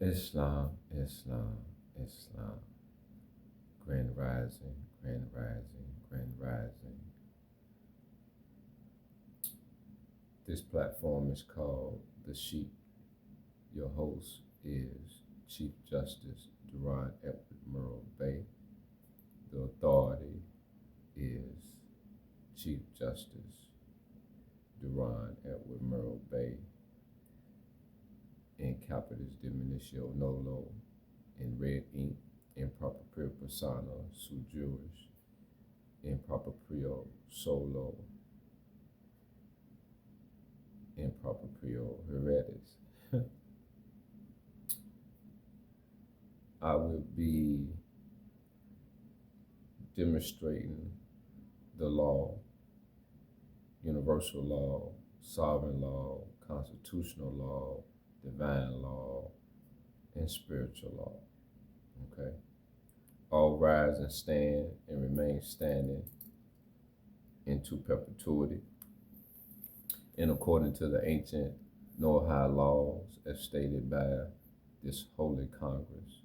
Islam, Islam, Islam. Grand rising, grand rising, grand rising. This platform is called the Sheik. Your host is Chief Justice Durand Murrell Bay. The authority is Chief Justice Durand Murrell Bay. In capitis diminutio nolo, in red ink, in propria persona sui juris, in proprio solo, in proprio heredes. I will be demonstrating the law, universal law, sovereign law, constitutional law, divine law, and spiritual law. Okay? All rise and stand and remain standing into perpetuity in accordance to the ancient Noahide laws as stated by this holy Congress.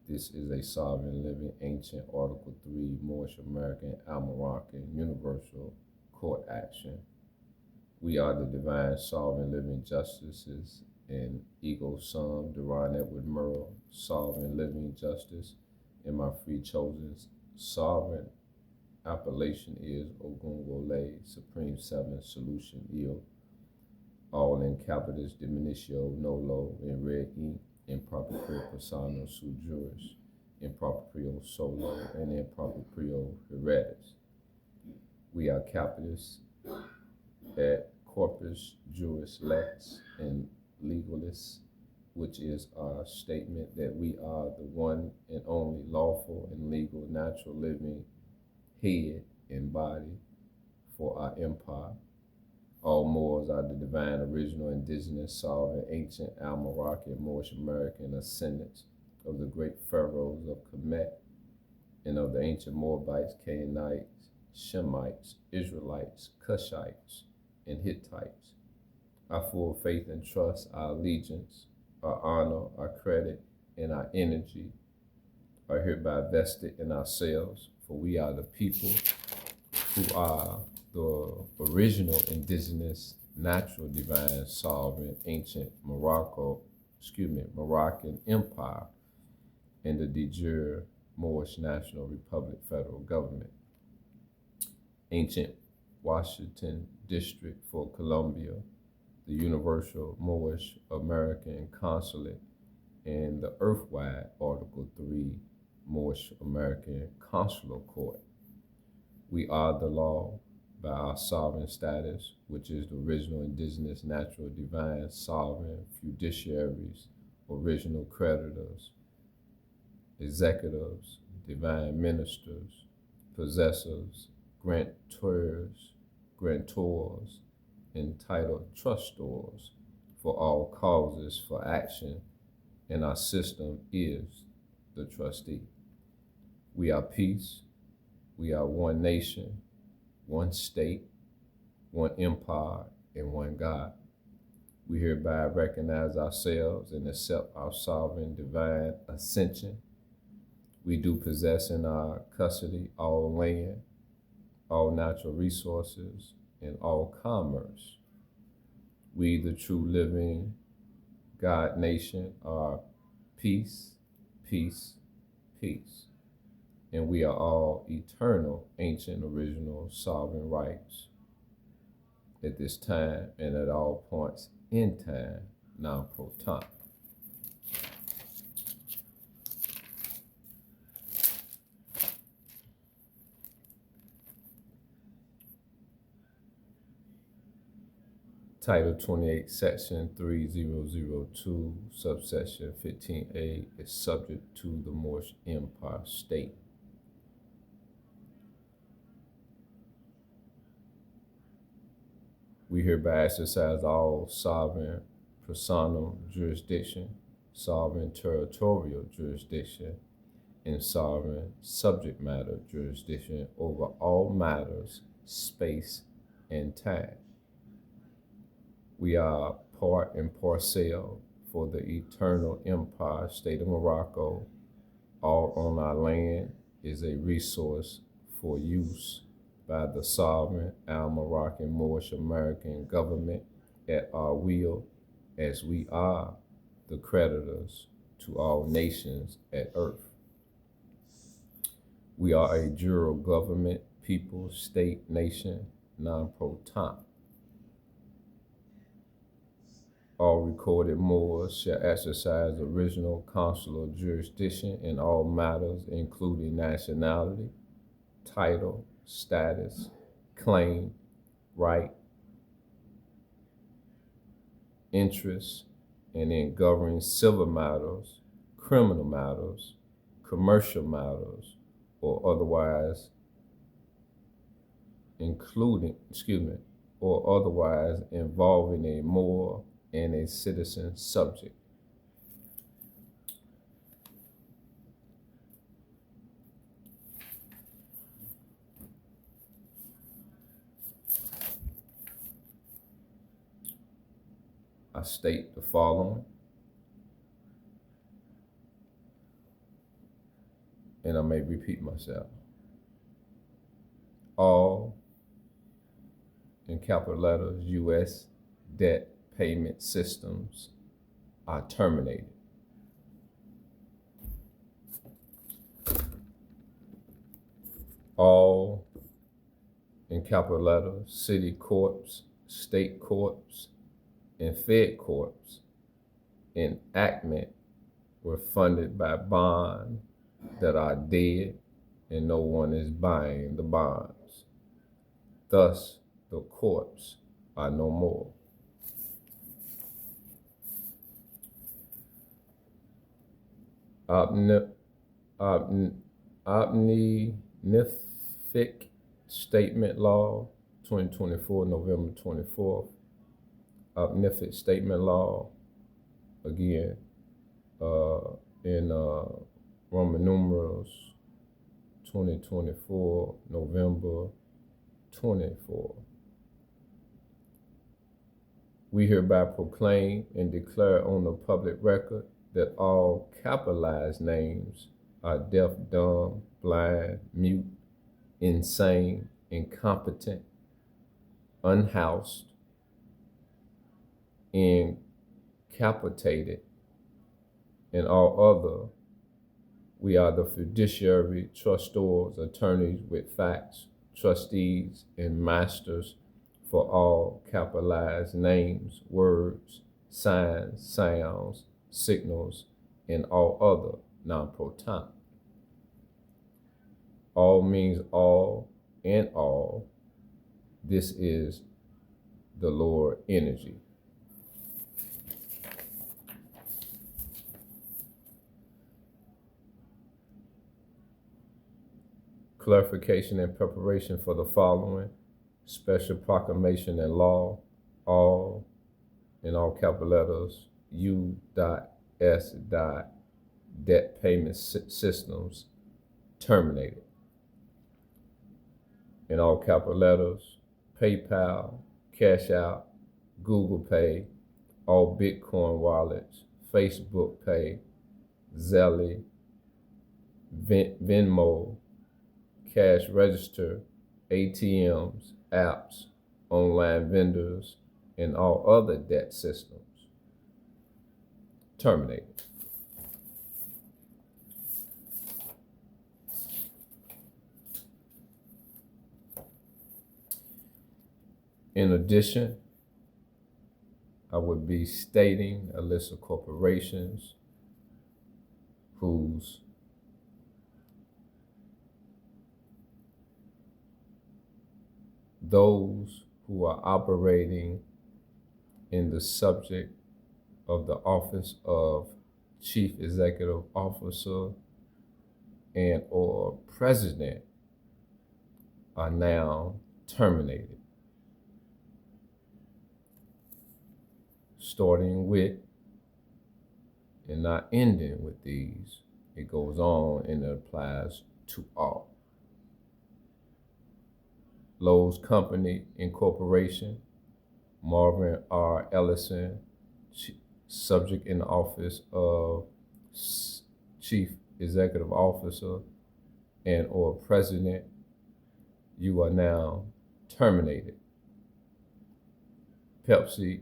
This is a sovereign, living, ancient Article 3 Moorishe American Almoroccan Universal Kourte Acctionne. We are the divine, sovereign, living justices and ego sum, Durand Murrell, sovereign, living justice, and my free chosen sovereign appellation is Ogunwole, Supreme Seven Solution Ill, all in capitis diminutio nolo, in red ink, in propria persona sui juris, in proprio solo, and in proprio heredes. We are capitis at corpus juris lex and legalis, which is our statement that we are the one and only lawful and legal natural living head and body for our empire. All Moors are the divine, original, indigenous, sovereign, ancient, Almoroccan, Moorish American ascendants of the great pharaohs of Kemet and of the ancient Moabites, Canaanites, Shemites, Israelites, Cushites, and Hittites. Our full faith and trust, our allegiance, our honor, our credit, and our energy are hereby vested in ourselves, for we are the people who are the original indigenous, natural, divine, sovereign, ancient Moroccan Empire and the de jure Moorish National Republic federal government. Ancient Washington District for Colombia, the Universal Moorish American Consulate, and the Earthwide Article 3 Moorish American Consular Court. We are the law by our sovereign status, which is the original indigenous, natural, divine, sovereign, fiduciaries, original creditors, executives, divine ministers, possessors, grantors, entitled trustors for all causes for action, and our system is the trustee. We are peace. We are one nation, one state, one empire, and one God. We hereby recognize ourselves and accept our sovereign divine ascension. We do possess in our custody all land, all natural resources, and all commerce. We, the true living God nation, are peace, peace, peace. And we are all eternal, ancient, original, sovereign rights at this time and at all points in time, non-pro-ton. Title 28, Section 3002, Subsection 15A is subject to the Moorish Empire State. We hereby exercise all sovereign personal jurisdiction, sovereign territorial jurisdiction, and sovereign subject matter jurisdiction over all matters, space, and time. We are part and parcel for the eternal empire, state of Morocco, all on our land, is a resource for use by the sovereign Al-Moroccan Moorish American government at our will, as we are the creditors to all nations at earth. We are a jural government, people, state, nation, non-pro-tant. All recorded Moors shall exercise original consular jurisdiction in all matters, including nationality, title, status, claim, right, interest, and in governing civil matters, criminal matters, commercial matters, or otherwise involving a Moor and a citizen subject. I state the following, and I may repeat myself. All, in capital letters, U.S. debt payment systems are terminated. All, in capital letters, city courts, state courts, and Fed corps enactment were funded by bonds that are dead and no one is buying the bonds. Thus, the courts are no more. Omnific Statement Law, 2024, November 24th. Omnific Statement Law, again, in Roman numerals, 2024, November 24. We hereby proclaim and declare on the public record that all capitalized names are deaf, dumb, blind, mute, insane, incompetent, unhoused, incapacitated, and all other. We are the fiduciary, trustors, attorneys with facts, trustees, and masters for all capitalized names, words, signs, sounds, signals, and all other non-pro-tant. All means all and all. This is the Lord energy. Clarification and preparation for the following: special proclamation and law, all, in all capital letters, U.S. debt payment systems terminated. In all capital letters, PayPal, Cash Out, Google Pay, all Bitcoin wallets, Facebook Pay, Zelle, Venmo, cash register, ATMs, apps, online vendors, and all other debt systems terminated. In addition, I would be stating a list of corporations whose those who are operating in the subject of the office of Chief Executive Officer and or President are now terminated. Starting with and not ending with these, it goes on and it applies to all. Lowe's Company Incorporation, Marvin R. Ellison, subject in the office of Chief Executive Officer and or President, you are now terminated. Pepsi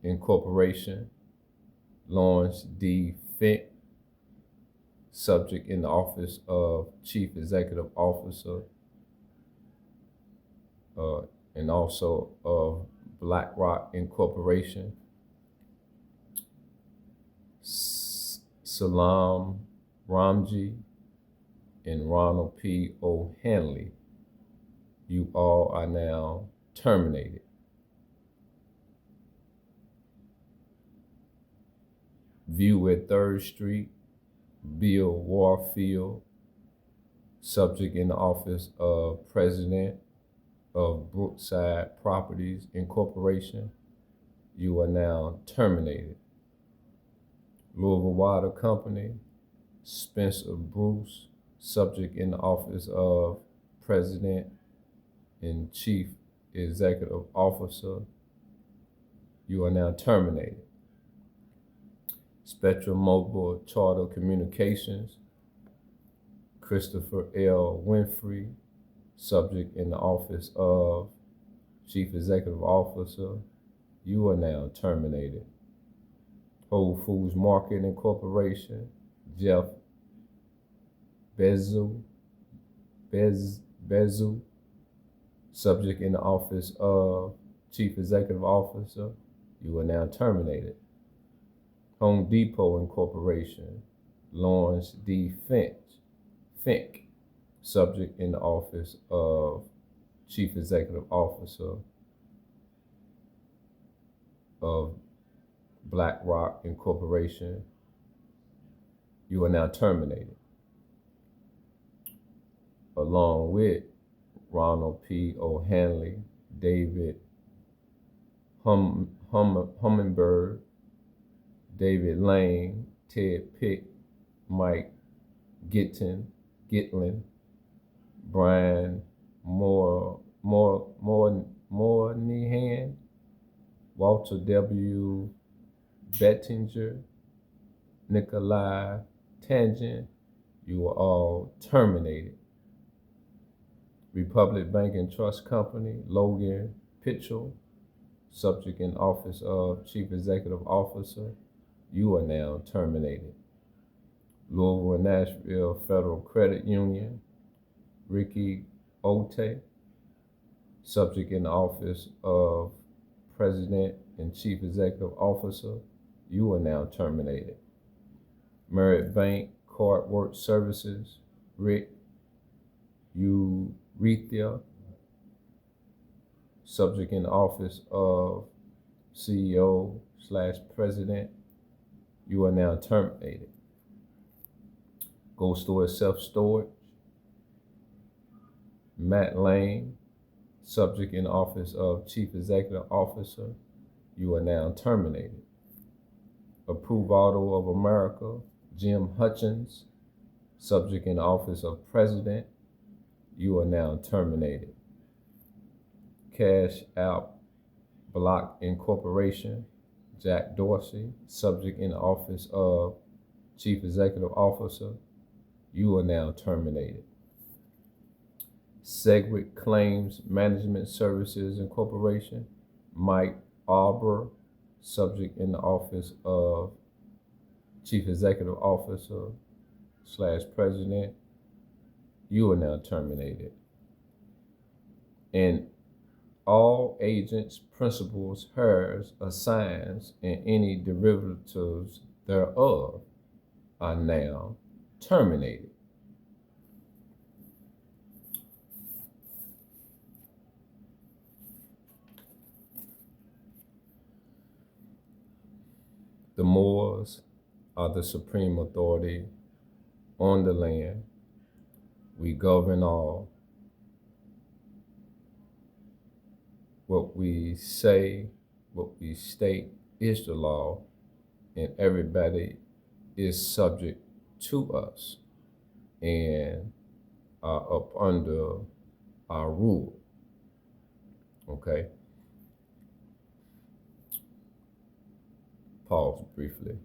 Incorporation, Lawrence D. Fink, subject in the office of Chief Executive Officer and also of BlackRock Incorporation. Salam Ramji and Ronald P. O'Hanley, you all are now terminated. View at 3rd Street, Bill Warfield, subject in the office of President of Brookside Properties Incorporation, you are now terminated. Louisville Water Company, Spencer Bruce, subject in the office of President and Chief Executive Officer, you are now terminated. Spectrum Mobile Charter Communications, Christopher L. Winfrey, subject in the office of Chief Executive Officer, you are now terminated. Whole Foods Market Incorporation, Jeff Bezos, subject in the office of Chief Executive Officer, you are now terminated. Home Depot Incorporation, Lawrence D. Fink, subject in the office of Chief Executive Officer of BlackRock Incorporation, you are now terminated. Along with Ronald P. O'Hanley, David Hummingbird, David Lane, Ted Pick, Mike Gitlin, Brian Moynihan, Walter W. Bettinger, Nikolai Tangent, you are all terminated. Republic Bank and Trust Company, Logan Pitchell, subject in office of Chief Executive Officer, you are now terminated. Louisville and Nashville Federal Credit Union, Ricky Ote, subject in the office of President and Chief Executive Officer, you are now terminated. Merritt Bank Card Work Services, Rick Urethia, subject in the office of CEO/President, you are now terminated. Gold Store Self-Storage, Matt Lane, subject in the office of Chief Executive Officer, you are now terminated. Approved Auto of America, Jim Hutchins, subject in the office of President, you are now terminated. Cash Out Block Incorporation, Jack Dorsey, subject in the office of Chief Executive Officer, you are now terminated. Segwit Claims Management Services Incorporation, Mike Arbor, subject in the office of Chief Executive Officer/President, you are now terminated. And all agents, principals, heirs, assigns, and any derivatives thereof are now terminated. The Moors are the supreme authority on the land. We govern all. What we say, what we state is the law, and everybody is subject to us and are up under our rule. Okay? pause briefly.